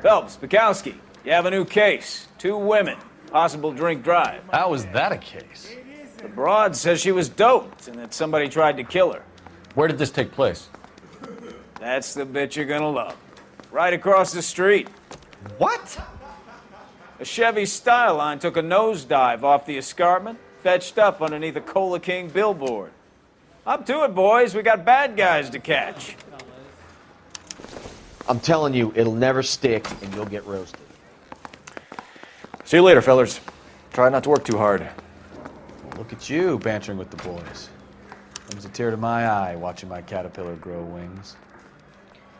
Phelps, Bukowski, you have a new case. 2 women, possible drink drive. How is that a case? The broad says she was doped and that somebody tried to kill her. Where did this take place? That's the bit you're gonna love. Right across the street. What? A Chevy Styline took a nosedive off the escarpment, fetched up underneath a Cola King billboard. Up to it, boys. We got bad guys to catch. I'm telling you, it'll never stick, and you'll get roasted. See you later, fellers. Try not to work too hard. Look at you bantering with the boys. Brings a tear to my eye watching my caterpillar grow wings.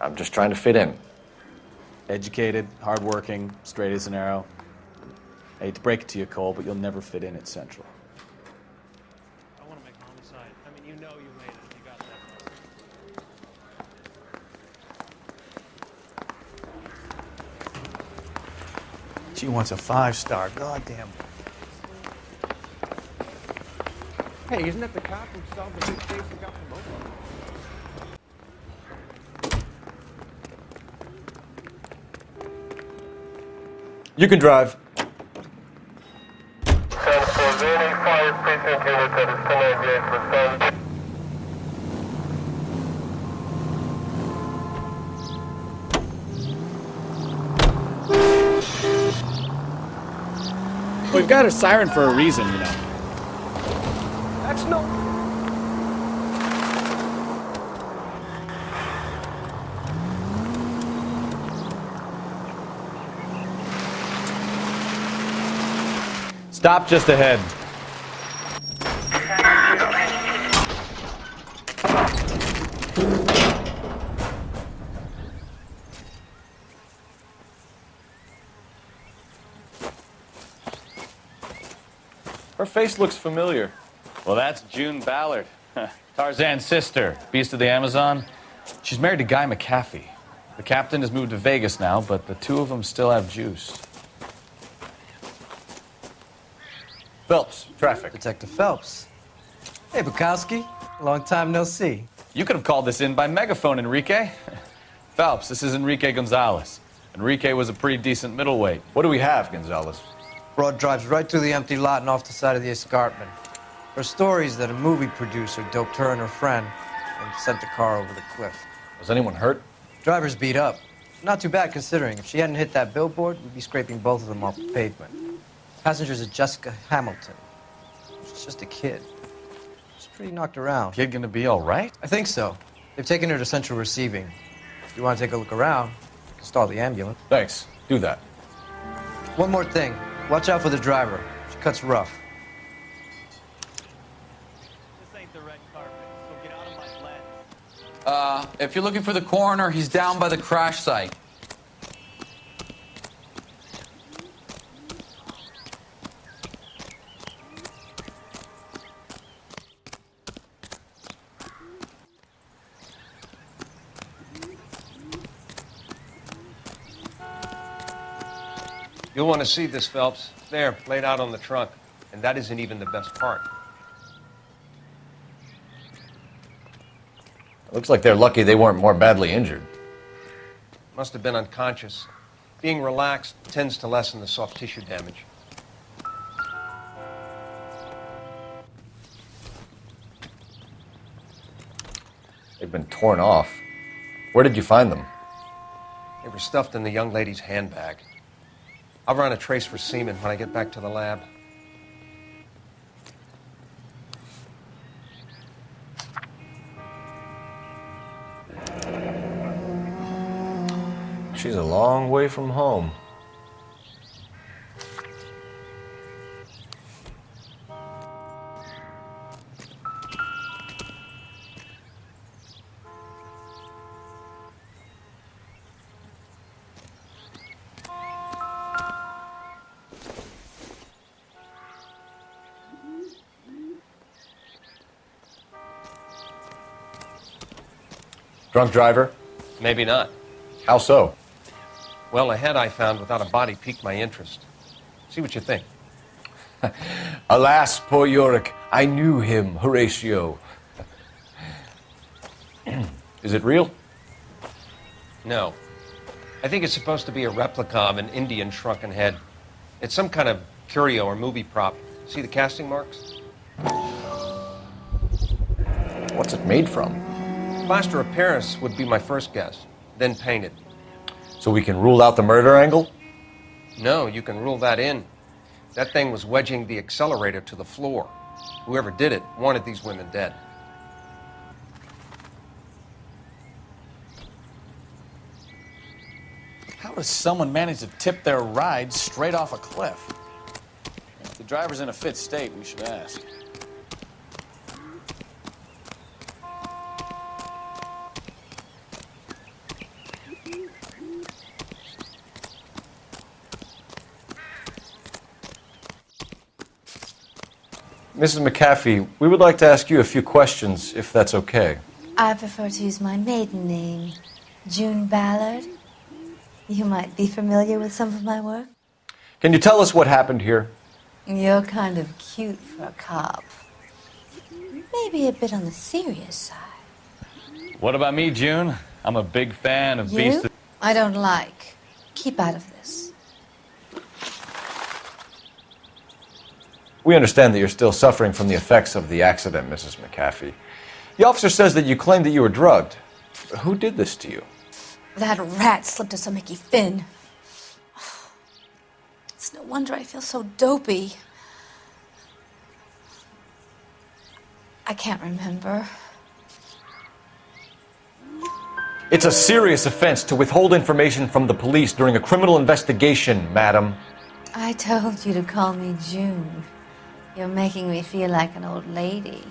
I'm just trying to fit in. Educated, hardworking, straight as an arrow. I hate to break it to you, Cole, but you'll never fit in at Central. I want to make homicide. I mean, you know you made it if you got that. She wants a 5-star. Goddamn. Hey, isn't that the cop who solved the big case and got promoted? You can drive. We've got a siren for a reason, you know. That's no... Stop just ahead. Her face looks familiar. Well, that's June Ballard, Tarzan's sister, beast of the Amazon. She's married to Guy McAfee. The captain has moved to Vegas now, but the 2 of them still have juice. Phelps, traffic. Detective Phelps. Hey, Bukowski. Long time no see. You could have called this in by megaphone, Enrique. Phelps, this is Enrique Gonzalez. Enrique was a pretty decent middleweight. What do we have, Gonzalez? Broad drives right through the empty lot and off the side of the escarpment. Her story is that a movie producer doped her and her friend and sent the car over the cliff. Was anyone hurt? Driver's beat up. Not too bad considering. If she hadn't hit that billboard, we'd be scraping both of them off the pavement. Passengers are Jessica Hamilton. She's just a kid. She's pretty knocked around. Kid gonna be all right? I think so. They've taken her to central receiving. If you want to take a look around, you can stall the ambulance. Thanks. Do that. One more thing. Watch out for the driver. She cuts rough. This ain't the red carpet, so get out of my lens. If you're looking for the coroner, he's down by the crash site. You'll want to see this, Phelps. There, laid out on the trunk. And that isn't even the best part. It looks like they're lucky they weren't more badly injured. Must have been unconscious. Being relaxed tends to lessen the soft tissue damage. They've been torn off. Where did you find them? They were stuffed in the young lady's handbag. I'll run a trace for semen when I get back to the lab. She's a long way from home. Drunk driver? Maybe not. How so? Well, a head I found without a body piqued my interest. See what you think. Alas, poor Yorick, I knew him, Horatio. Is it real? No. I think it's supposed to be a replica of an Indian shrunken head. It's some kind of curio or movie prop. See the casting marks? What's it made from? Plaster of Paris would be my first guess, then painted. So we can rule out the murder angle? No, you can rule that in. That thing was wedging the accelerator to the floor. Whoever did it wanted these women dead. How does someone manage to tip their ride straight off a cliff? If the driver's in a fit state, we should ask. Mrs. McAfee, we would like to ask you a few questions, if that's okay. I prefer to use my maiden name, June Ballard. You might be familiar with some of my work. Can you tell us what happened here? You're kind of cute for a cop. Maybe a bit on the serious side. What about me, June? I'm a big fan of You? Beast. I don't like. Keep out of this. We understand that you're still suffering from the effects of the accident, Mrs. McAfee. The officer says that you claimed that you were drugged. Who did this to you? That rat slipped us a Mickey Finn. It's no wonder I feel so dopey. I can't remember. It's a serious offense to withhold information from the police during a criminal investigation, madam. I told you to call me June. You're making me feel like an old lady.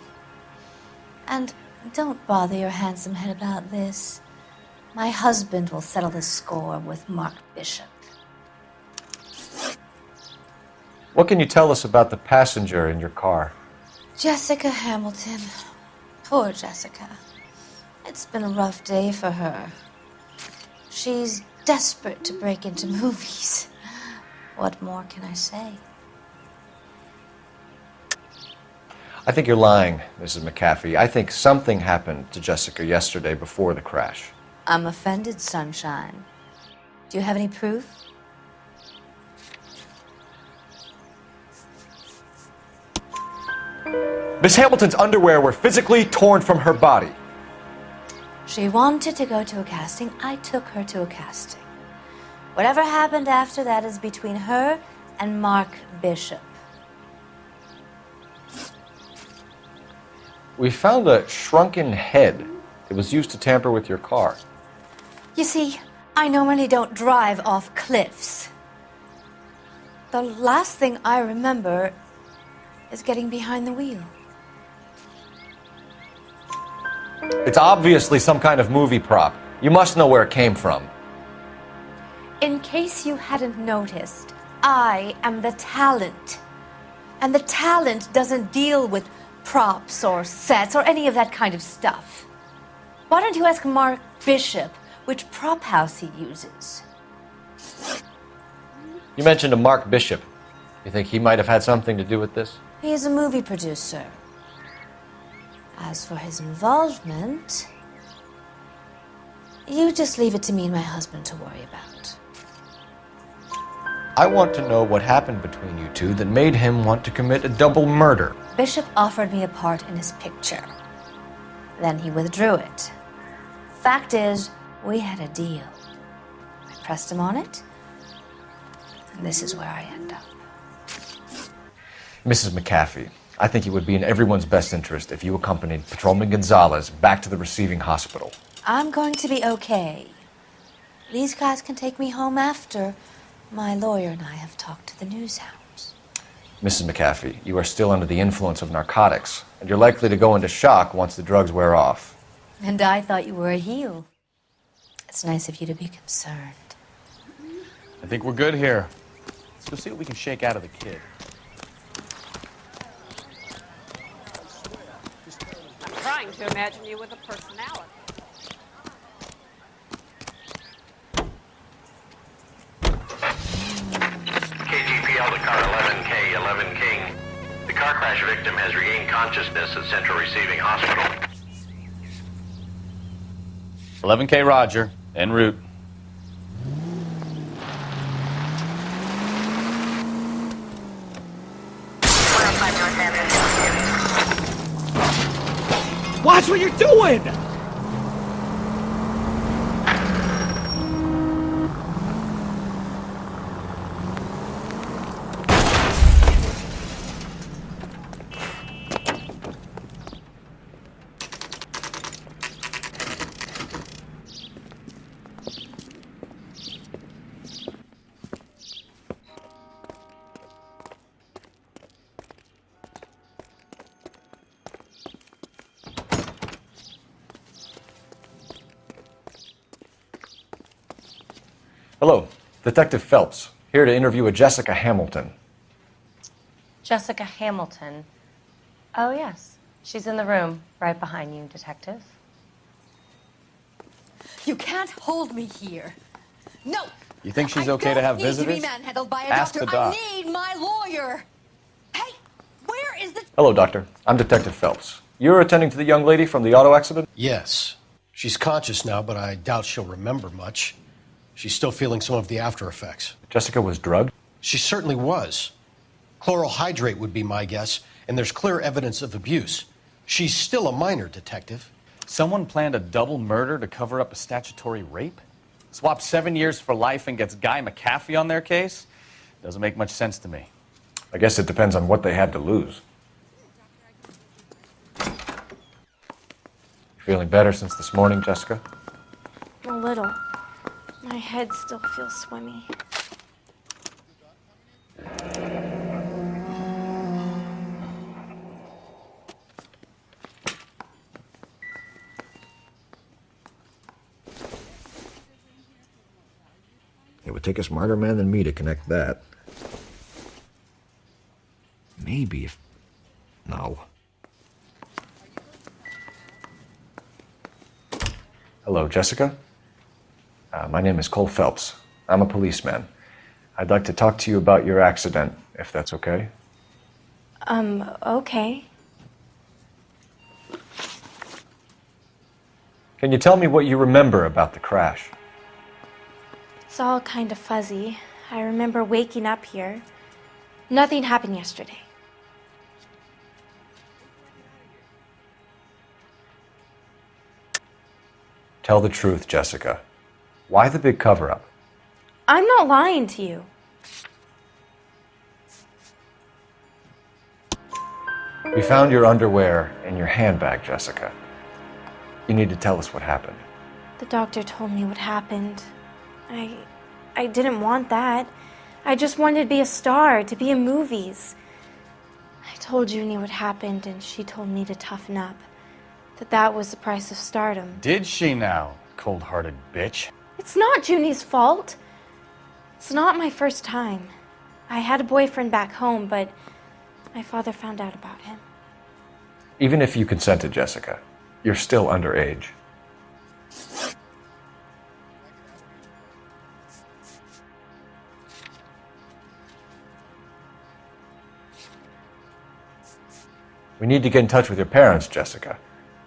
And don't bother your handsome head about this. My husband will settle the score with Mark Bishop. What can you tell us about the passenger in your car? Jessica Hamilton. Poor Jessica. It's been a rough day for her. She's desperate to break into movies. What more can I say? I think you're lying, Mrs. McAfee. I think something happened to Jessica yesterday before the crash. I'm offended, Sunshine. Do you have any proof? Miss Hamilton's underwear were physically torn from her body. She wanted to go to a casting. I took her to a casting. Whatever happened after that is between her and Mark Bishop. We found a shrunken head. It was used to tamper with your car. You see, I normally don't drive off cliffs. The last thing I remember is getting behind the wheel. It's obviously some kind of movie prop. You must know where it came from. In case you hadn't noticed, I am the talent. And the talent doesn't deal with props or sets or any of that kind of stuff. Why don't you ask Mark Bishop which prop house he uses? You mentioned a Mark Bishop. You think he might have had something to do with this? He is a movie producer. As for his involvement, you just leave it to me and my husband to worry about. I want to know what happened between you two that made him want to commit a double murder. Bishop offered me a part in his picture. Then he withdrew it. Fact is, we had a deal. I pressed him on it, and this is where I end up. Mrs. McAfee, I think it would be in everyone's best interest if you accompanied Patrolman Gonzalez back to the receiving hospital. I'm going to be okay. These guys can take me home after my lawyer and I have talked to the news hounds. Mrs. McAfee, you are still under the influence of narcotics, and you're likely to go into shock once the drugs wear off. And I thought you were a heel. It's nice of you to be concerned. I think we're good here. Let's go see what we can shake out of the kid. I'm trying to imagine you with a personality. KGPL to car 11K, 11 King. The car crash victim has regained consciousness at Central Receiving Hospital. 11K Roger, en route. Watch what you're doing! Hello, Detective Phelps, here to interview a Jessica Hamilton. Jessica Hamilton. Oh, yes. She's in the room, right behind you, Detective. You can't hold me here. No! You think she's okay to have visitors? I don't need to be manhandled by a Ask doctor. the doc. I need my lawyer. Hey, where is the... Hello, Doctor. I'm Detective Phelps. You're attending to the young lady from the auto accident? Yes. She's conscious now, but I doubt she'll remember much. She's still feeling some of the after effects. Jessica was drugged? She certainly was. Chloral hydrate would be my guess, and there's clear evidence of abuse. She's still a minor, Detective. Someone planned a double murder to cover up a statutory rape? Swap 7 years for life and gets Guy McAfee on their case? Doesn't make much sense to me. I guess it depends on what they had to lose. Feeling better since this morning, Jessica? A little. My head still feels swimmy. It would take a smarter man than me to connect that. Maybe if... No. Hello, Jessica. My name is Cole Phelps. I'm a policeman. I'd like to talk to you about your accident, if that's okay. Okay. Can you tell me what you remember about the crash? It's all kind of fuzzy. I remember waking up here. Nothing happened yesterday. Tell the truth, Jessica. Why the big cover-up? I'm not lying to you. We found your underwear in your handbag, Jessica. You need to tell us what happened. The doctor told me what happened. I didn't want that. I just wanted to be a star, to be in movies. I told Junie what happened, and she told me to toughen up. That was the price of stardom. Did she now, cold-hearted bitch? It's not Junie's fault. It's not my first time. I had a boyfriend back home, but my father found out about him. Even if you consented, Jessica, you're still underage. We need to get in touch with your parents, Jessica,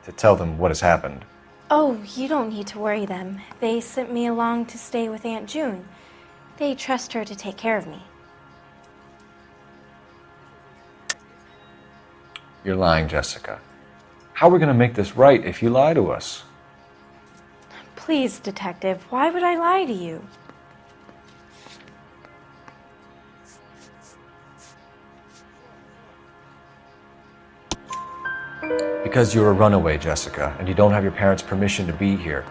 to tell them what has happened. Oh, you don't need to worry them. They sent me along to stay with Aunt June. They trust her to take care of me. You're lying, Jessica. How are we going to make this right if you lie to us? Please, Detective, why would I lie to you? Because you're a runaway, Jessica, and you don't have your parents' permission to be here.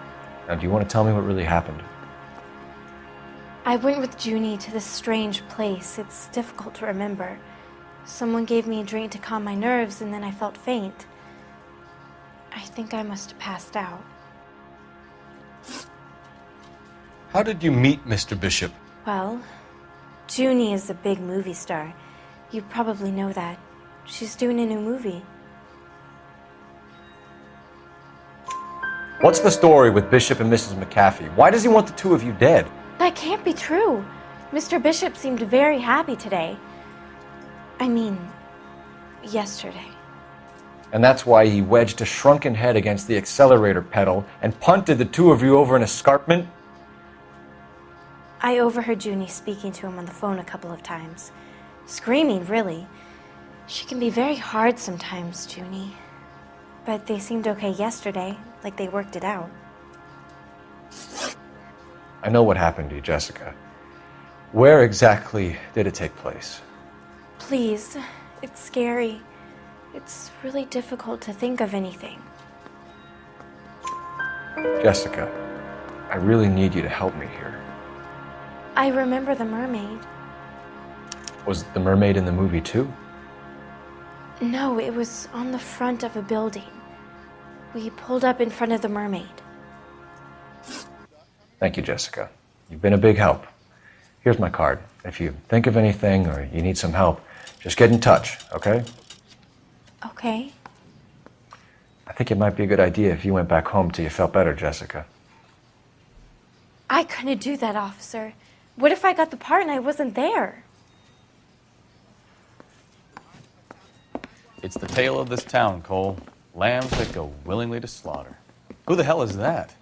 Now, do you want to tell me what really happened? I went with Junie to this strange place. It's difficult to remember. Someone gave me a drink to calm my nerves, and then I felt faint. I think I must have passed out. How did you meet Mr. Bishop? Well, Junie is a big movie star. You probably know that. She's doing a new movie. What's the story with Bishop and Mrs. McAfee? Why does he want the two of you dead? That can't be true. Mr. Bishop seemed very happy today. I mean, yesterday. And that's why he wedged a shrunken head against the accelerator pedal and punted the two of you over an escarpment? I overheard Junie speaking to him on the phone a couple of times. Screaming, really. She can be very hard sometimes, Junie. but they seemed okay yesterday, like they worked it out. I know what happened to you, Jessica. Where exactly did it take place? Please, it's scary. It's really difficult to think of anything. Jessica, I really need you to help me here. I remember the mermaid. Was the mermaid in the movie too? No, it was on the front of a building. We pulled up in front of the mermaid. Thank you, Jessica. You've been a big help. Here's my card. If you think of anything or you need some help, just get in touch, okay? Okay. I think it might be a good idea if you went back home till you felt better, Jessica. I couldn't do that, officer. What if I got the part and I wasn't there? It's the tale of this town, Cole. Lambs that go willingly to slaughter. Who the hell is that?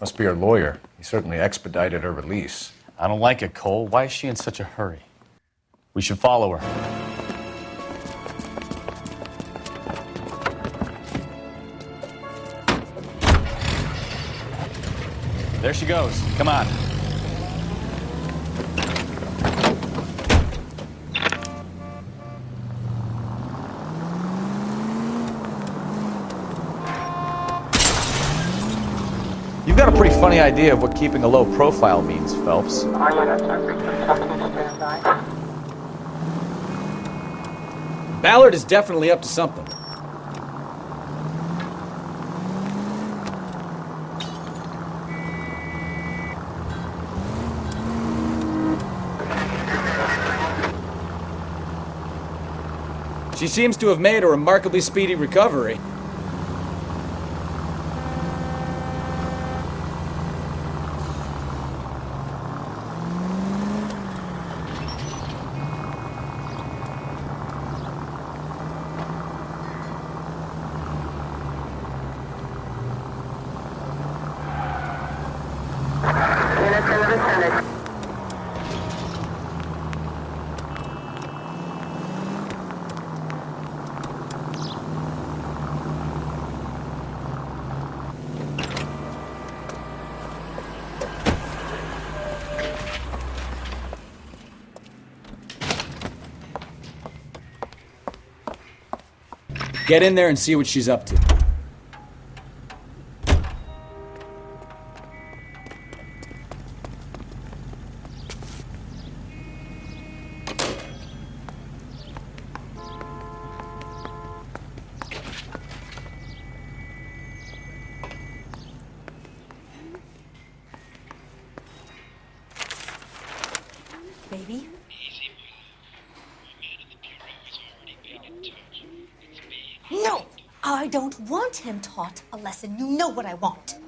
Must be her lawyer. He certainly expedited her release. I don't like it, Cole. Why is she in such a hurry? We should follow her. There she goes. Come on. You've got a pretty funny idea of what keeping a low profile means, Phelps. Ballard is definitely up to something. She seems to have made a remarkably speedy recovery. Get in there and see what she's up to. Baby? No! I don't want him taught a lesson. You know what I want.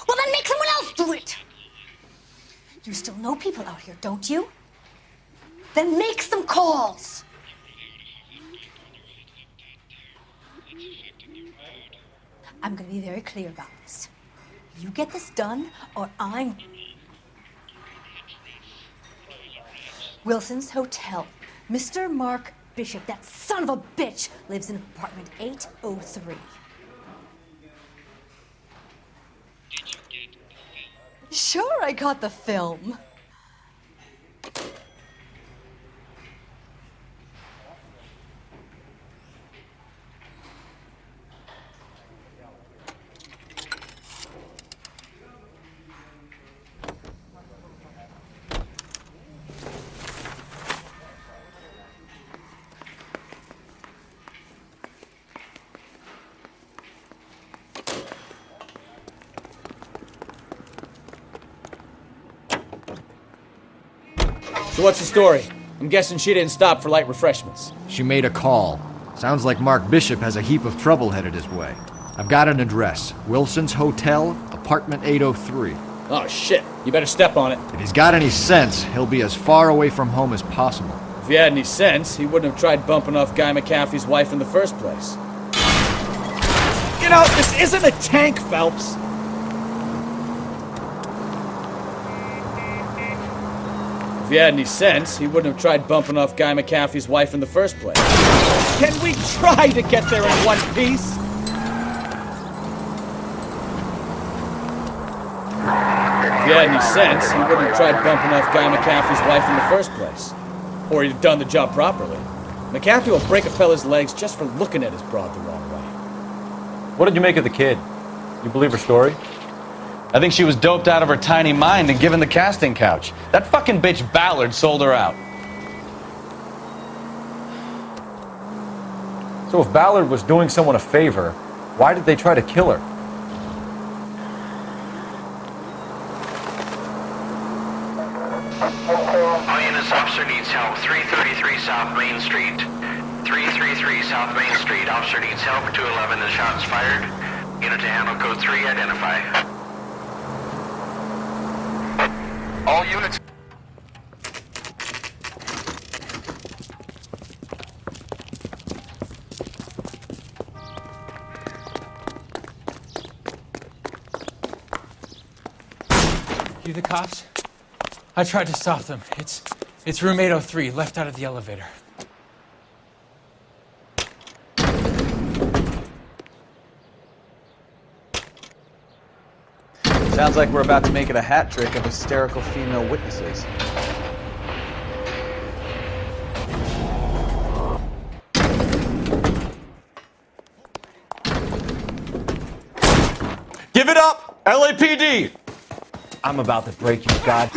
Well, then make someone else do it! You still know people out here, don't you? Then make some calls! I'm gonna be very clear about this. You get this done, or I'm... Wilson's Hotel. Mr. Mark Bishop, that son of a bitch, lives in apartment 803. Sure, I got the film. So what's the story? I'm guessing she didn't stop for light refreshments. She made a call. Sounds like Mark Bishop has a heap of trouble headed his way. I've got an address. Wilson's Hotel, apartment 803. Oh shit, you better step on it. If he's got any sense, he'll be as far away from home as possible. If he had any sense, he wouldn't have tried bumping off Guy McAfee's wife in the first place. You know, this isn't a tank, Phelps. If he had any sense, he wouldn't have tried bumping off Guy McAfee's wife in the first place. Can we try to get there in one piece? If he had any sense, he wouldn't have tried bumping off Guy McAfee's wife in the first place. Or he'd have done the job properly. McAfee will break a fella's legs just for looking at his broad the wrong way. What did you make of the kid? You believe her story? I think she was doped out of her tiny mind and given the casting couch. That fucking bitch Ballard sold her out. So if Ballard was doing someone a favor, why did they try to kill her? All units, officer needs help. 333 South Main Street. 333 South Main Street. Officer needs help. 211 and shots fired. Unit to handle code 3, identify. All units. You the cops? I tried to stop them. It's room 803, left out of the elevator. Sounds like we're about to make it a hat trick of hysterical female witnesses. Give it up! LAPD! I'm about to break you, God.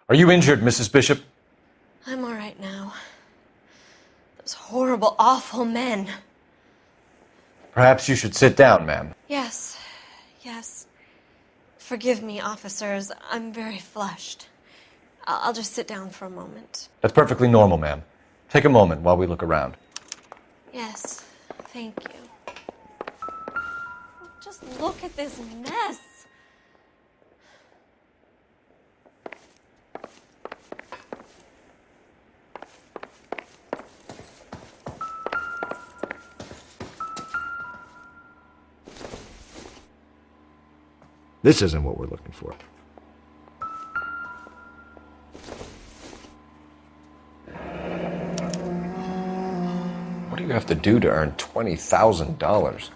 Are you injured, Mrs. Bishop? I'm all right now. Those horrible, awful men. Perhaps you should sit down, ma'am. Yes. Forgive me, officers. I'm very flushed. I'll just sit down for a moment. That's perfectly normal, ma'am. Take a moment while we look around. Yes, thank you. Just look at this mess. This isn't what we're looking for. What do you have to do to earn $20,000?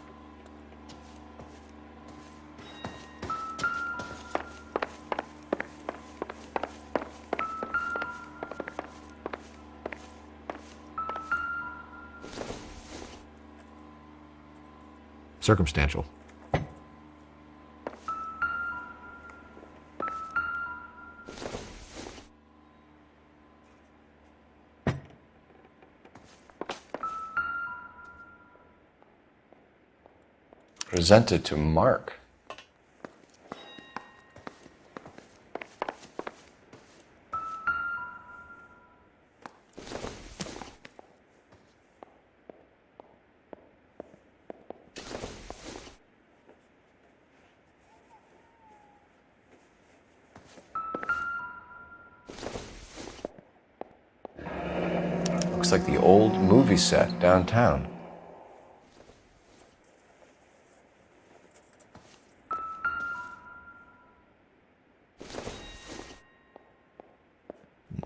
Circumstantial. Presented to Mark. Looks like the old movie set downtown.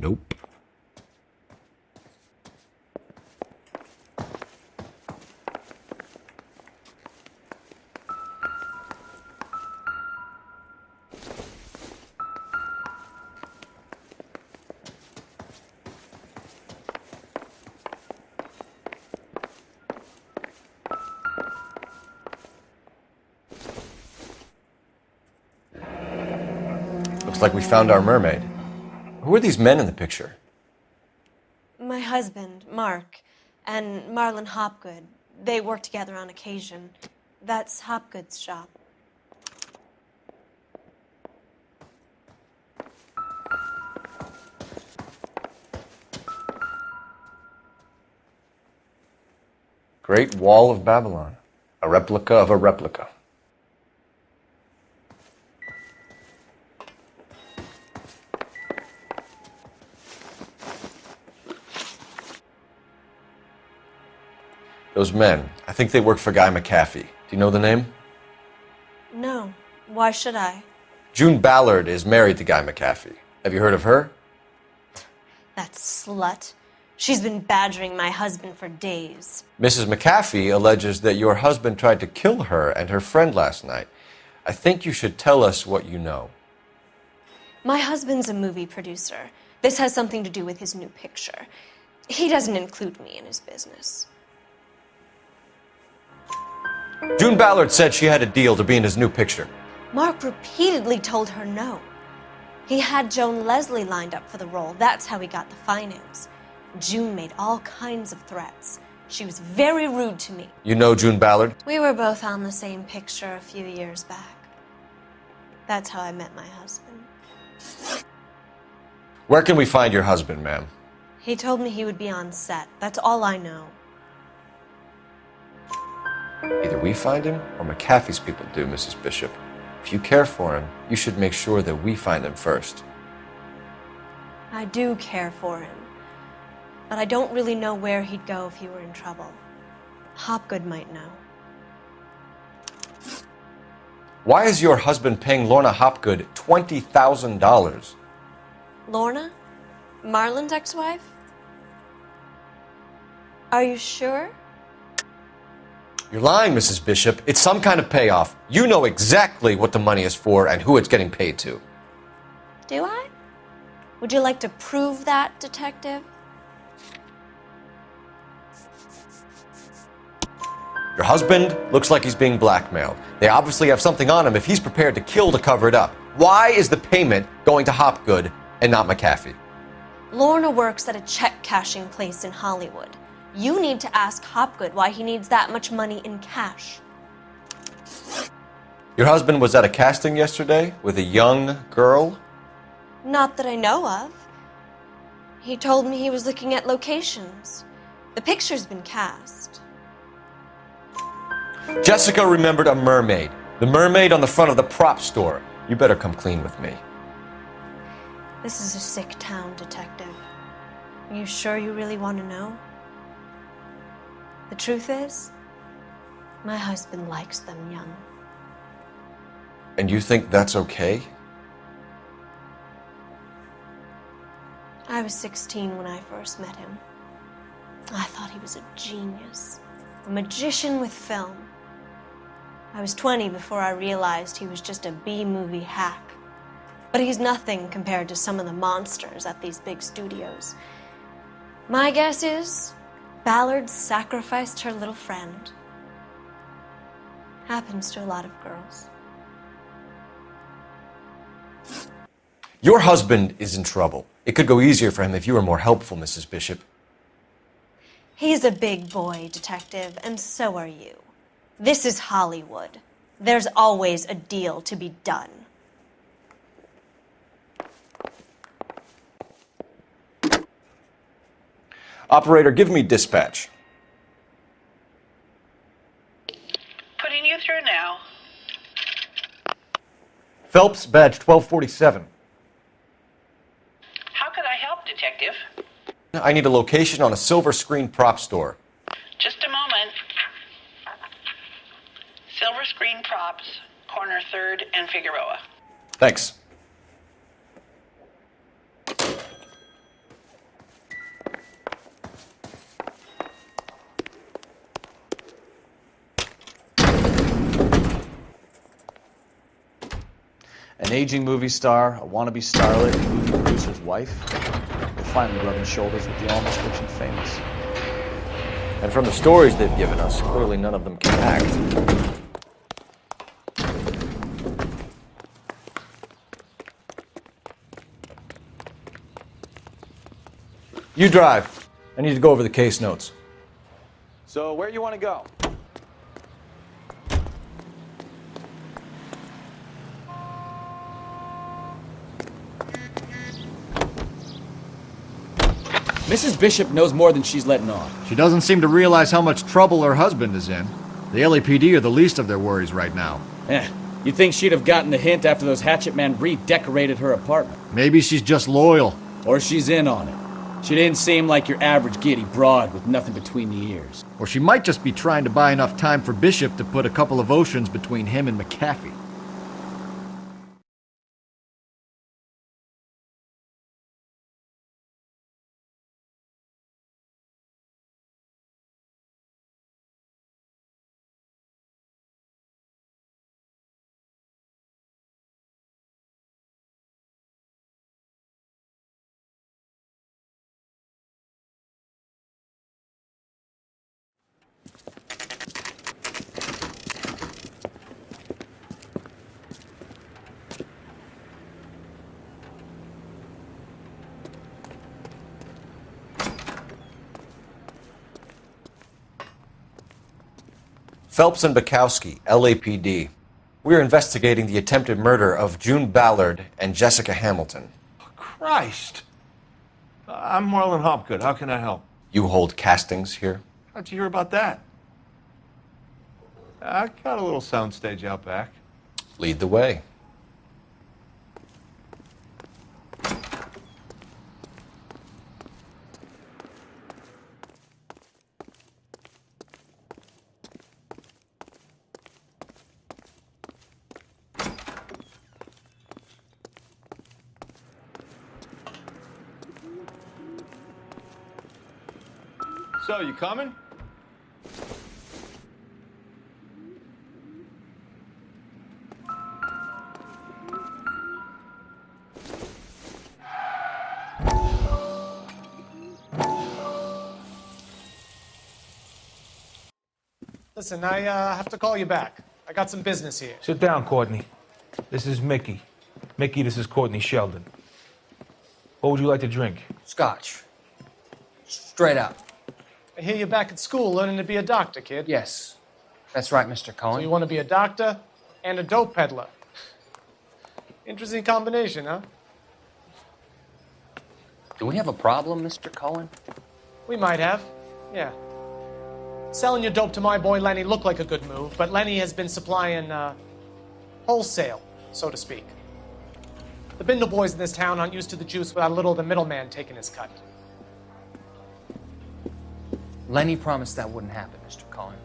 Nope. Looks like we found our mermaid. Who are these men in the picture? My husband, Mark, and Marlon Hopgood. They work together on occasion. That's Hopgood's shop. Great Wall of Babylon. A replica of a replica. Those men, I think they work for Guy McAfee. Do you know the name? No. Why should I? June Ballard is married to Guy McAfee. Have you heard of her? That slut. She's been badgering my husband for days. Mrs. McAfee alleges that your husband tried to kill her and her friend last night. I think you should tell us what you know. My husband's a movie producer. This has something to do with his new picture. He doesn't include me in his business. June Ballard said she had a deal to be in his new picture. Mark repeatedly told her no. He had Joan Leslie lined up for the role. That's how he got the finance. June made all kinds of threats. She was very rude to me. You know June Ballard? We were both on the same picture a few years back. That's how I met my husband. Where can we find your husband, ma'am? He told me he would be on set. That's all I know. Either we find him or McAfee's people do, Mrs. Bishop. If you care for him, you should make sure that we find him first. I do care for him. But I don't really know where he'd go if he were in trouble. Hopgood might know. Why is your husband paying Lorna Hopgood $20,000? Lorna? Marlon's ex-wife? Are you sure? You're lying, Mrs. Bishop. It's some kind of payoff. You know exactly what the money is for and who it's getting paid to. Do I? Would you like to prove that, detective? Your husband looks like he's being blackmailed. They obviously have something on him if he's prepared to kill to cover it up. Why is the payment going to Hopgood and not McAfee? Lorna works at a check-cashing place in Hollywood. You need to ask Hopgood why he needs that much money in cash. Your husband was at a casting yesterday with a young girl? Not that I know of. He told me he was looking at locations. The picture's been cast. Jessica remembered a mermaid. The mermaid on the front of the prop store. You better come clean with me. This is a sick town, detective. Are you sure you really want to know? The truth is, my husband likes them young. And you think that's okay? I was 16 when I first met him. I thought he was a genius, a magician with film. I was 20 before I realized he was just a B-movie hack. But he's nothing compared to some of the monsters at these big studios. My guess is Ballard sacrificed her little friend. Happens to a lot of girls. Your husband is in trouble. It could go easier for him if you were more helpful, Mrs. Bishop. He's a big boy, detective, and so are you. This is Hollywood. There's always a deal to be done. Operator, give me dispatch. Putting you through now. Phelps, badge 1247. How could I help, Detective? I need a location on a silver screen prop store. Just a moment. Silver Screen Props, corner 3rd and Figueroa. Thanks. An aging movie star, a wannabe starlet, a movie producer's wife. They're finally rubbing shoulders with the almost rich and famous. And from the stories they've given us, clearly none of them can act. You drive. I need to go over the case notes. So where you want to go? Mrs. Bishop knows more than she's letting on. She doesn't seem to realize how much trouble her husband is in. The LAPD are the least of their worries right now. You'd think she'd have gotten the hint after those hatchet men redecorated her apartment. Maybe she's just loyal. Or she's in on it. She didn't seem like your average giddy broad with nothing between the ears. Or she might just be trying to buy enough time for Bishop to put a couple of oceans between him and McAfee. Phelps and Bukowski, LAPD. We're investigating the attempted murder of June Ballard and Jessica Hamilton. Christ! I'm Marlon Hopgood. How can I help? You hold castings here? How'd you hear about that? I got a little soundstage out back. Lead the way. So, you coming? Listen, I have to call you back. I got some business here. Sit down, Courtney. This is Mickey. Mickey, this is Courtney Sheldon. What would you like to drink? Scotch. Straight up. I hear you're back at school learning to be a doctor, kid. Yes. That's right, Mr. Cohen. So you want to be a doctor and a dope peddler. Interesting combination, huh? Do we have a problem, Mr. Cohen? We might have, yeah. Selling your dope to my boy Lenny looked like a good move, but Lenny has been supplying, wholesale, so to speak. The Bindle boys in this town aren't used to the juice without a little of the middleman taking his cut. Lenny promised that wouldn't happen, Mr. Cohen.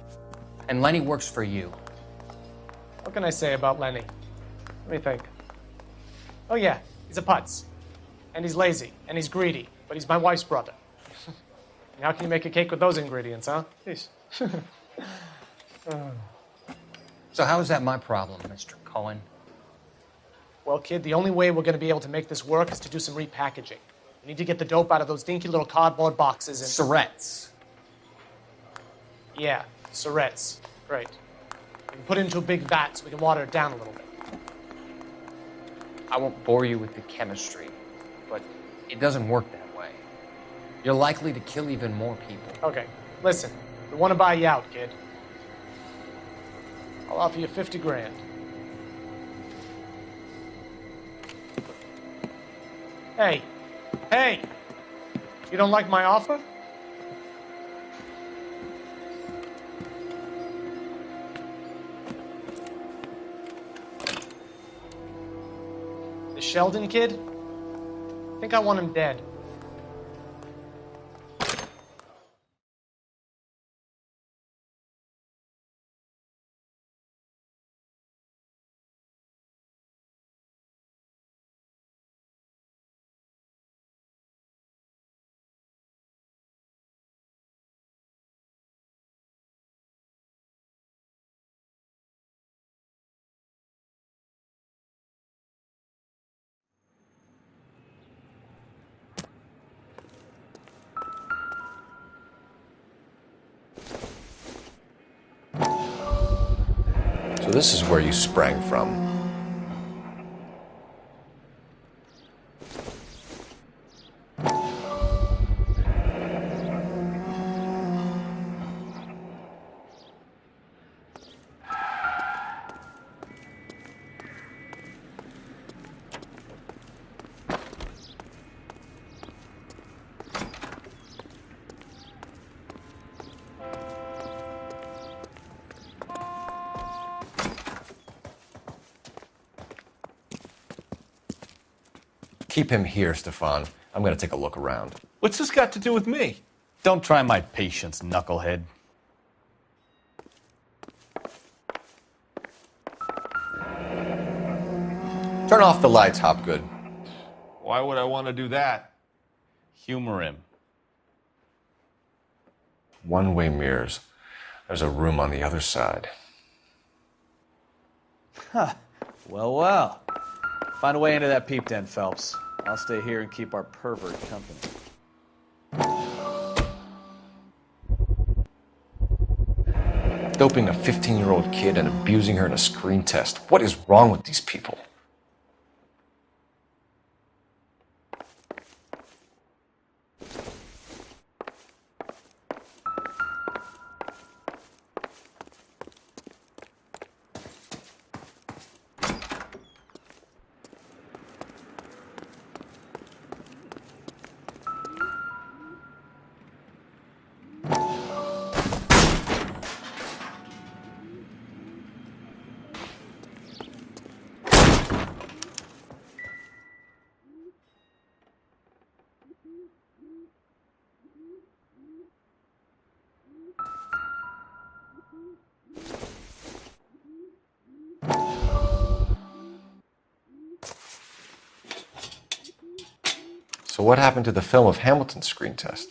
And Lenny works for you. What can I say about Lenny? Let me think. Oh yeah, he's a putz. And he's lazy, and he's greedy, but he's my wife's brother. How can you make a cake with those ingredients, huh? Jeez. So how is that my problem, Mr. Cohen? Well, kid, the only way we're going to be able to make this work is to do some repackaging. We need to get the dope out of those dinky little cardboard boxes and... Surrettes. Yeah, Surrettes. Great. We can put it into a big vat so we can water it down a little bit. I won't bore you with the chemistry, but it doesn't work that way. You're likely to kill even more people. Okay, listen. We want to buy you out, kid. I'll offer you 50 grand. Hey. Hey! You don't like my offer? The Sheldon kid? I think I want him dead. So this is where you sprang from. Keep him here, Stefan. I'm going to take a look around. What's this got to do with me? Don't try my patience, knucklehead. Turn off the lights, Hopgood. Why would I want to do that? Humor him. One-way mirrors. There's a room on the other side. Huh. Well. Find a way into that peep den, Phelps. I'll stay here and keep our pervert company. Doping a 15-year-old kid and abusing her in a screen test. What is wrong with these people? So what happened to the film of Hamilton's screen test?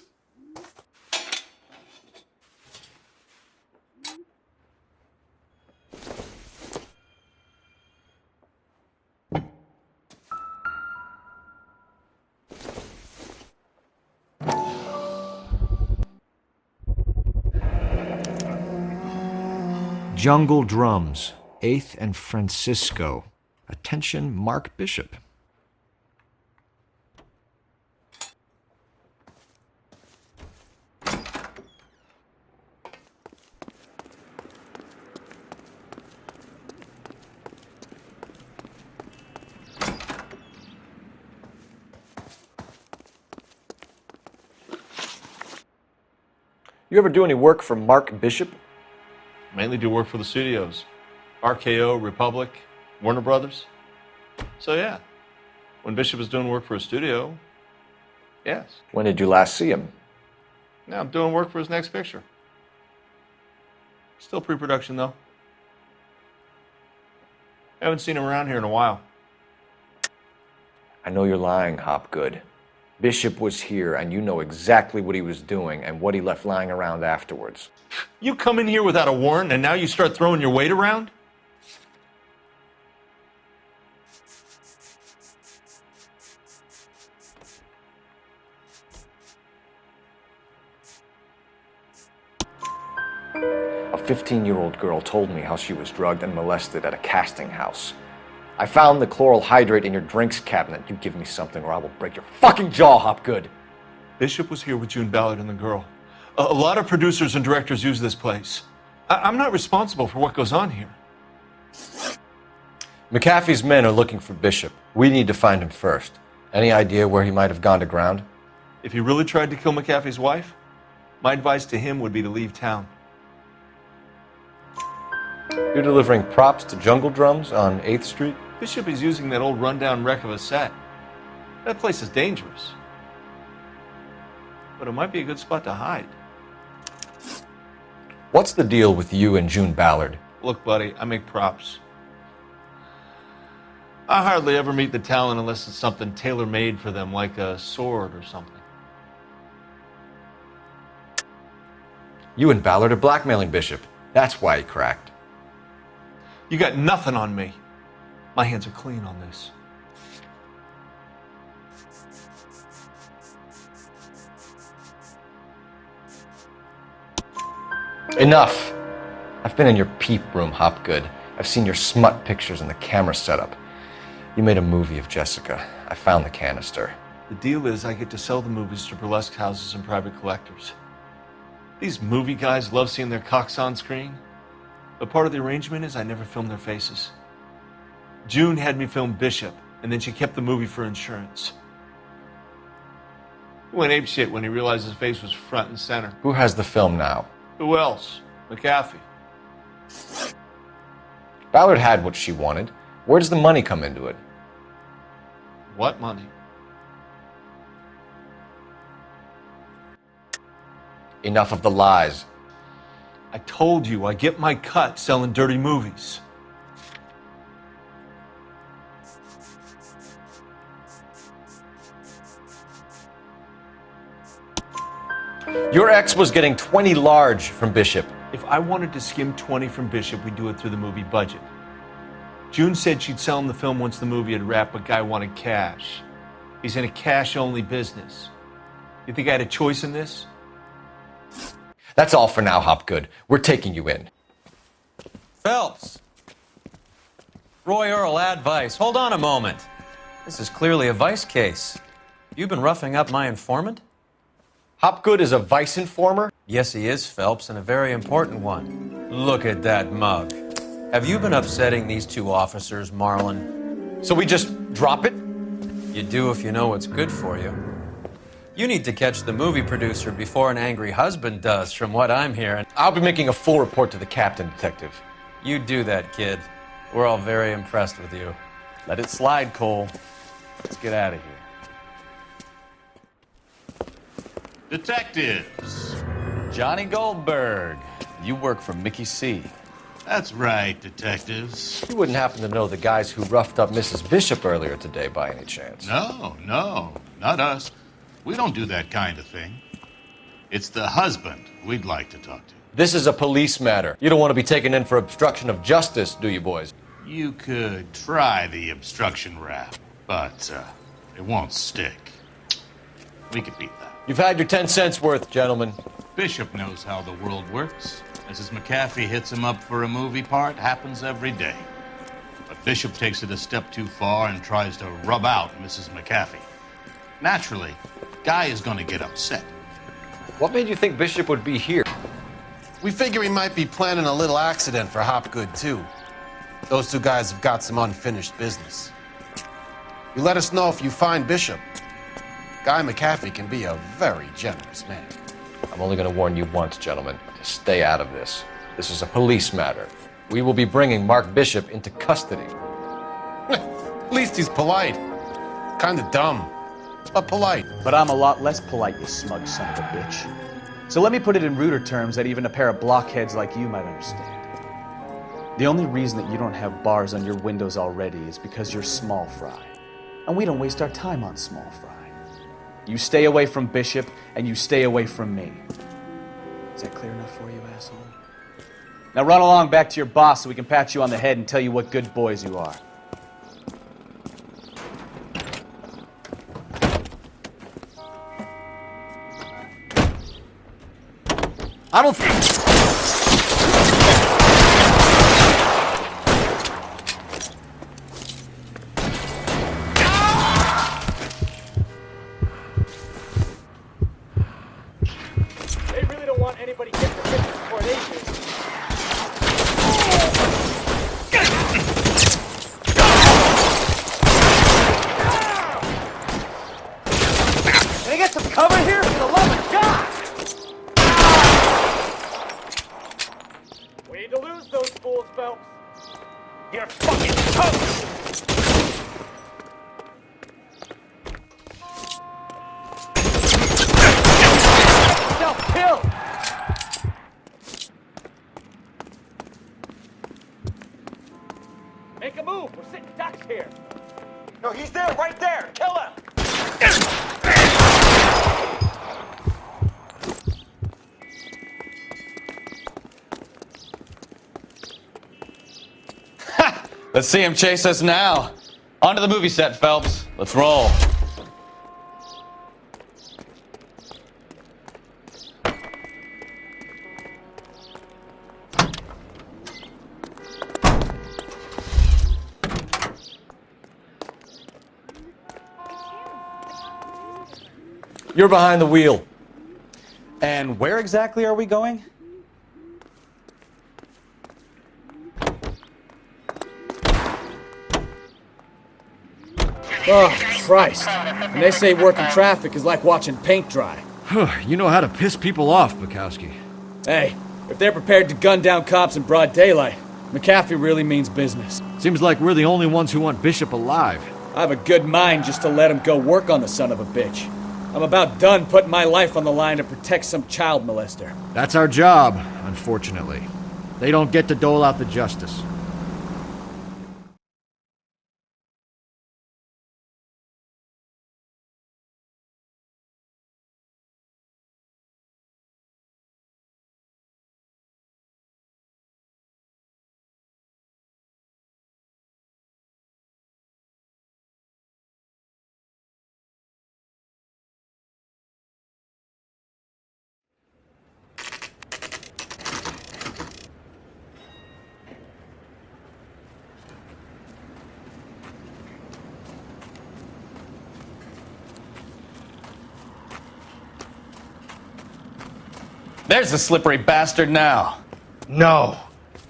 Jungle Drums, 8th and Francisco. Attention, Mark Bishop. You ever do any work for Mark Bishop? Mainly do work for the studios. RKO, Republic, Warner Brothers. So yeah, when Bishop was doing work for a studio, yes. When did you last see him? Now I'm doing work for his next picture. Still pre-production though. Haven't seen him around here in a while. I know you're lying, Hopgood. Bishop was here, and you know exactly what he was doing and what he left lying around afterwards. You come in here without a warrant, and now you start throwing your weight around? A 15-year-old girl told me how she was drugged and molested at a casting house. I found the chloral hydrate in your drinks cabinet. You give me something or I will break your fucking jaw, Hopgood. Bishop was here with June Ballard and the girl. A lot of producers and directors use this place. I'm not responsible for what goes on here. McAfee's men are looking for Bishop. We need to find him first. Any idea where he might have gone to ground? If he really tried to kill McAfee's wife, my advice to him would be to leave town. You're delivering props to Jungle Drums on 8th Street? Bishop is using that old rundown wreck of a set. That place is dangerous. But it might be a good spot to hide. What's the deal with you and June Ballard? Look, buddy, I make props. I hardly ever meet the talent unless it's something tailor-made for them, like a sword or something. You and Ballard are blackmailing Bishop. That's why he cracked. You got nothing on me. My hands are clean on this. Enough! I've been in your peep room, Hopgood. I've seen your smut pictures and the camera setup. You made a movie of Jessica. I found the canister. The deal is I get to sell the movies to burlesque houses and private collectors. These movie guys love seeing their cocks on screen. But part of the arrangement is I never film their faces. June had me film Bishop, and then she kept the movie for insurance. He went apeshit when he realized his face was front and center. Who has the film now? Who else? McAfee. Ballard had what she wanted. Where does the money come into it? What money? Enough of the lies. I told you I get my cut selling dirty movies. Your ex was getting 20 large from Bishop. If I wanted to skim 20 from Bishop, we'd do it through the movie budget. June said she'd sell him the film once the movie had wrapped, but Guy wanted cash. He's in a cash-only business. You think I had a choice in this? That's all for now, Hopgood. We're taking you in. Phelps! Roy Earl, advice. Hold on a moment. This is clearly a vice case. You've been roughing up my informant? Hopgood is a vice informer? Yes, he is, Phelps, and a very important one. Look at that mug. Have you been upsetting these two officers, Marlon? So we just drop it? You do if you know what's good for you. You need to catch the movie producer before an angry husband does, from what I'm hearing. I'll be making a full report to the captain, Detective. You do that, kid. We're all very impressed with you. Let it slide, Cole. Let's get out of here. Detectives. Johnny Goldberg. You work for Mickey C. That's right, detectives. You wouldn't happen to know the guys who roughed up Mrs. Bishop earlier today by any chance? No, not us. We don't do that kind of thing. It's the husband we'd like to talk to. This is a police matter. You don't want to be taken in for obstruction of justice, do you, boys? You could try the obstruction rap, but it won't stick. We could beat that. You've had your 10 cents worth, gentlemen. Bishop knows how the world works. Mrs. McAfee hits him up for a movie part, happens every day. But Bishop takes it a step too far and tries to rub out Mrs. McAfee. Naturally, Guy is going to get upset. What made you think Bishop would be here? We figure he might be planning a little accident for Hopgood, too. Those two guys have got some unfinished business. You let us know if you find Bishop. Guy McAfee can be a very generous man. I'm only going to warn you once, gentlemen, to stay out of this. This is a police matter. We will be bringing Mark Bishop into custody. At least he's polite. Kind of dumb, but polite. But I'm a lot less polite, you smug son of a bitch. So let me put it in ruder terms that even a pair of blockheads like you might understand. The only reason that you don't have bars on your windows already is because you're small fry. And we don't waste our time on small fry. You stay away from Bishop, and you stay away from me. Is that clear enough for you, asshole? Now run along back to your boss so we can pat you on the head and tell you what good boys you are. I don't think... Make a move. We're sitting ducks here. No, he's there, right there. Kill him. Let's see him chase us now. Onto the movie set, Phelps. Let's roll. You're behind the wheel. And where exactly are we going? Oh, Christ. And they say working traffic is like watching paint dry. You know how to piss people off, Bukowski. Hey, if they're prepared to gun down cops in broad daylight, McAfee really means business. Seems like we're the only ones who want Bishop alive. I have a good mind just to let him go work on the son of a bitch. I'm about done putting my life on the line to protect some child molester. That's our job, unfortunately. They don't get to dole out the justice. There's the slippery bastard now. No.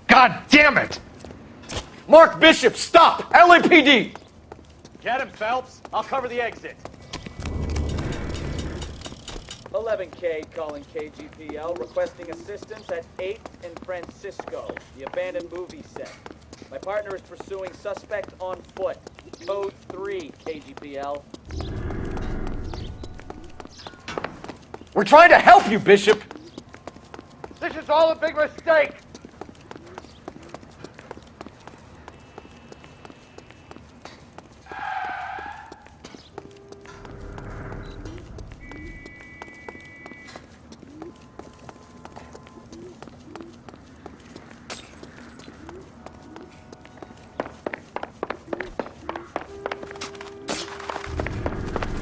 God damn it! Mark Bishop, stop! LAPD! Get him, Phelps. I'll cover the exit. 11K calling KGPL, requesting assistance at 8th and Francisco, the abandoned movie set. My partner is pursuing suspect on foot. Code 3, KGPL. We're trying to help you, Bishop! This is all a big mistake.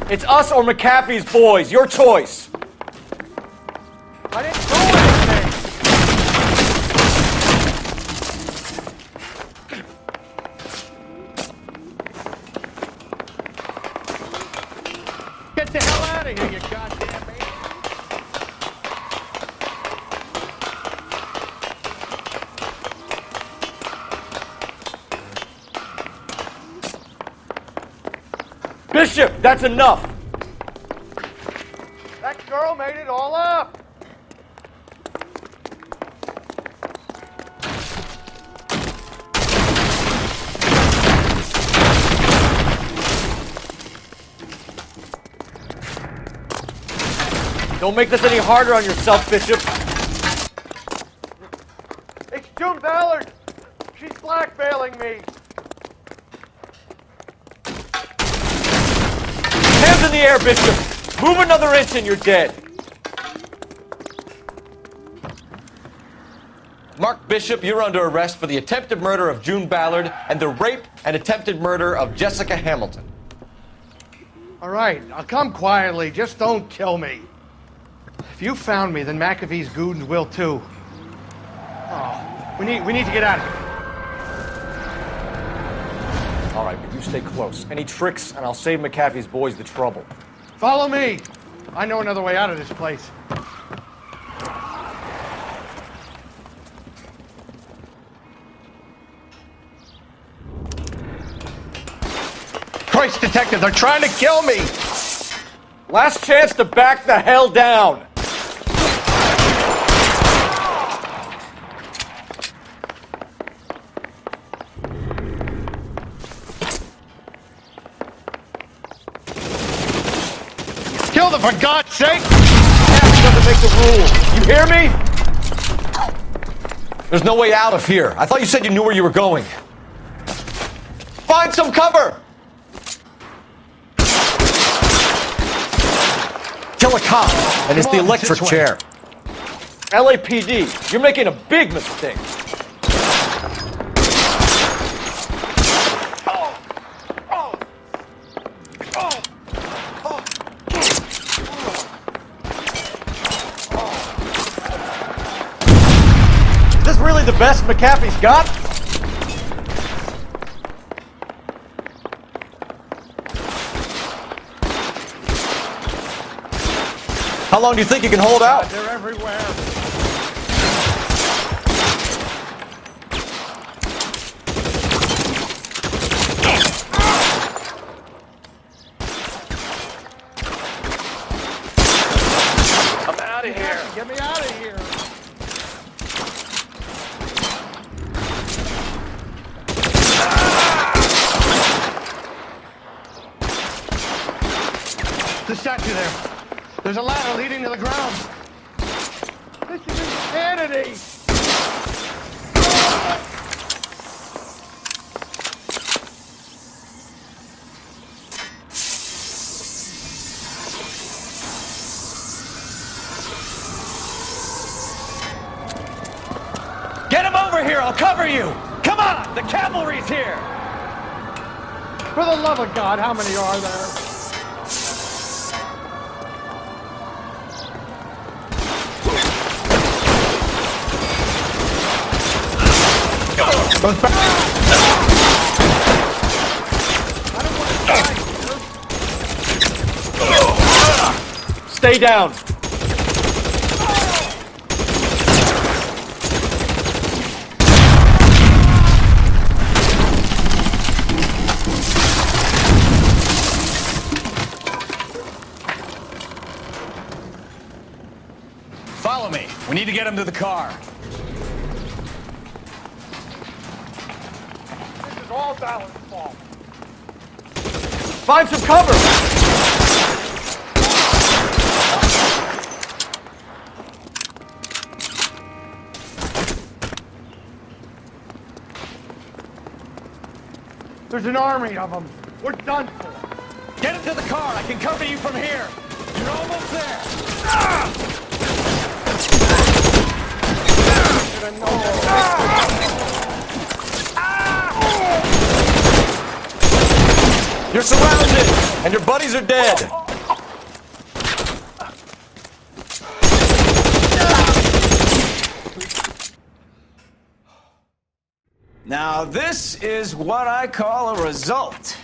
It's us or McAfee's boys. Your choice. I didn't do anything. Get the hell out of here, you goddamn man. Bishop, that's enough. That girl made it all up. Don't make this any harder on yourself, Bishop. It's June Ballard. She's blackmailing me. Hands in the air, Bishop. Move another inch and you're dead. Mark Bishop, you're under arrest for the attempted murder of June Ballard and the rape and attempted murder of Jessica Hamilton. All right, I'll come quietly. Just don't kill me. If you found me, then McAfee's goons will too. Oh, we need to get out of here. All right, but you stay close. Any tricks, and I'll save McAfee's boys the trouble. Follow me. I know another way out of this place. Christ, detective, they're trying to kill me. Last chance to back the hell down. Kill them, for God's sake! That doesn't make the rule. You hear me? There's no way out of here. I thought you said you knew where you were going. Find some cover! Kill a cop, and it's the electric chair. LAPD, you're making a big mistake. Is this really the best McAfee's got? How long do you think you can hold out? They're everywhere. I'm out of here. Get me out of here. The statue there. There's a ladder leading to the ground. This is insanity! Get him over here! I'll cover you! Come on! The cavalry's here! For the love of God, how many are there? Goes back! Stay down! Follow me. We need to get him to the car. This is all Ballard's fault. Find some cover! There's an army of them. We're done for. Get him to the car. I can cover you from here. You're almost there. Ah! You're surrounded, and your buddies are dead. Now, this is what I call a result.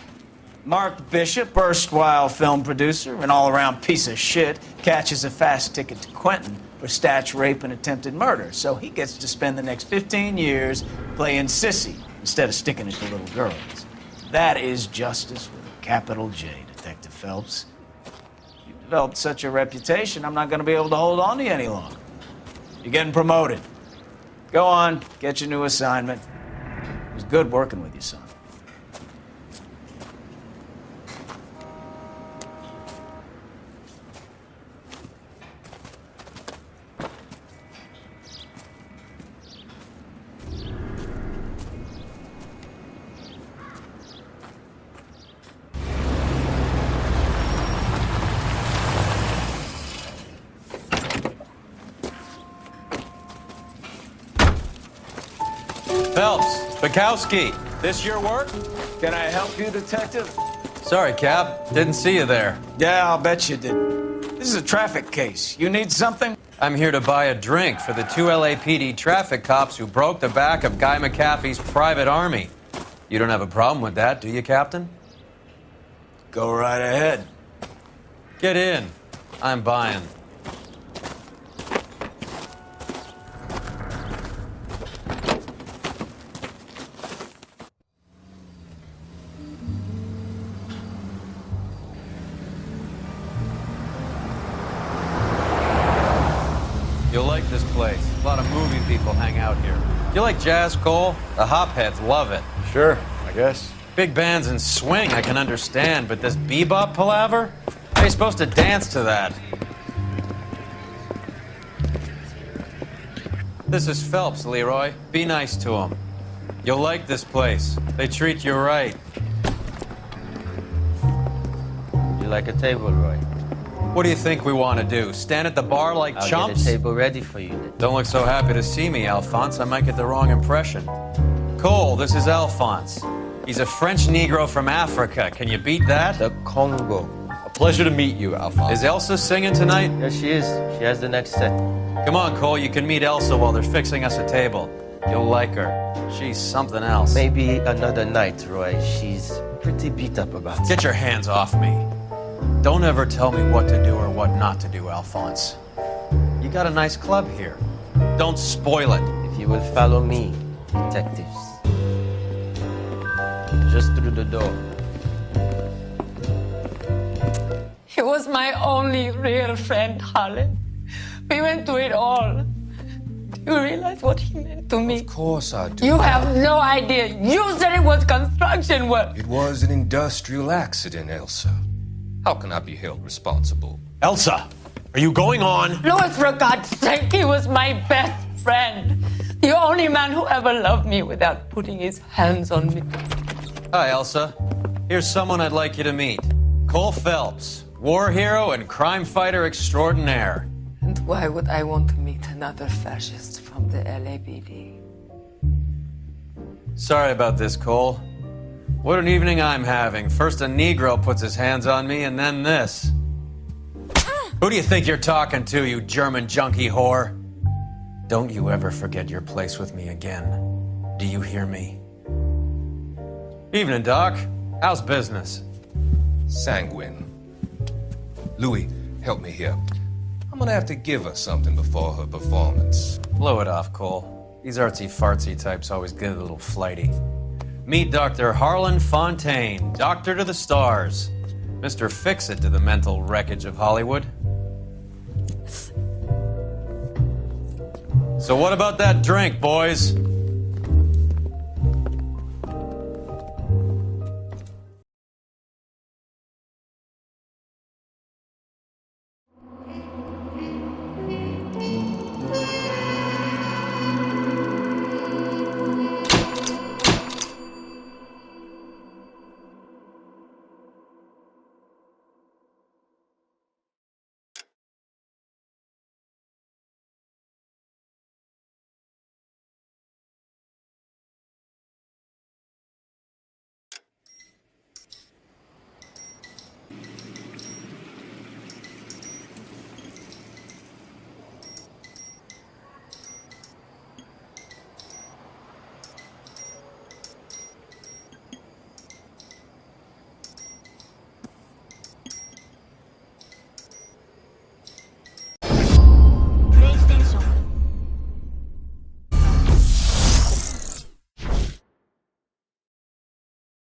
Mark Bishop, erstwhile film producer, an all-around piece of shit, catches a fast ticket to Quentin for statch, rape, and attempted murder. So he gets to spend the next 15 years playing sissy instead of sticking it to little girls. That is justice with a capital J, Detective Phelps. You've developed such a reputation, I'm not going to be able to hold on to you any longer. You're getting promoted. Go on, get your new assignment. It was good working with you, son. Phelps, Bukowski, this your work? Can I help you, Detective? Sorry, Cap. Didn't see you there. Yeah, I'll bet you did. This is a traffic case. You need something? I'm here to buy a drink for the 2 LAPD traffic cops who broke the back of Guy McAfee's private army. You don't have a problem with that, do you, Captain? Go right ahead. Get in. I'm buying. You'll like this place. A lot of movie people hang out here. You like jazz, Cole? The hopheads love it. Sure, I guess. Big bands and swing, I can understand, but this bebop palaver? How are you supposed to dance to that? This is Phelps, Leroy. Be nice to him. You'll like this place. They treat you right. You like a table, Roy? What do you think we want to do? Stand at the bar like I'll chumps? get a table ready for you. Don't look so happy to see me, Alphonse. I might get the wrong impression. Cole, this is Alphonse. He's a French Negro from Africa. Can you beat that? The Congo. A pleasure to meet you, Alphonse. Is Elsa singing tonight? Yes, she is. She has the next set. Come on, Cole. You can meet Elsa while they're fixing us a table. You'll like her. She's something else. Maybe another night, Roy. She's pretty beat up about it. Get your hands off me. Don't ever tell me what to do or what not to do, Alphonse. You got a nice club here. Don't spoil it. If you will follow me, detectives. Just through the door. He was my only real friend, Harlan. We went through it all. Do you realize what he meant to me? Of course I do. You have no idea. You said it was construction work. It was an industrial accident, Elsa. How can I be held responsible? Elsa, are you going on? Louis, for God's sake, he was my best friend. The only man who ever loved me without putting his hands on me. Hi, Elsa. Here's someone I'd like you to meet. Cole Phelps, war hero and crime fighter extraordinaire. And why would I want to meet another fascist from the LAPD? Sorry about this, Cole. What an evening I'm having. First a Negro puts his hands on me, and then this. Who do you think you're talking to, you German junkie whore? Don't you ever forget your place with me again. Do you hear me? Evening, Doc. How's business? Sanguine. Louis, help me here. I'm gonna have to give her something before her performance. Blow it off, Cole. These artsy-fartsy types always get a little flighty. Meet Dr. Harlan Fontaine, doctor to the stars. Mr. Fix-It to the mental wreckage of Hollywood. So what about that drink, boys?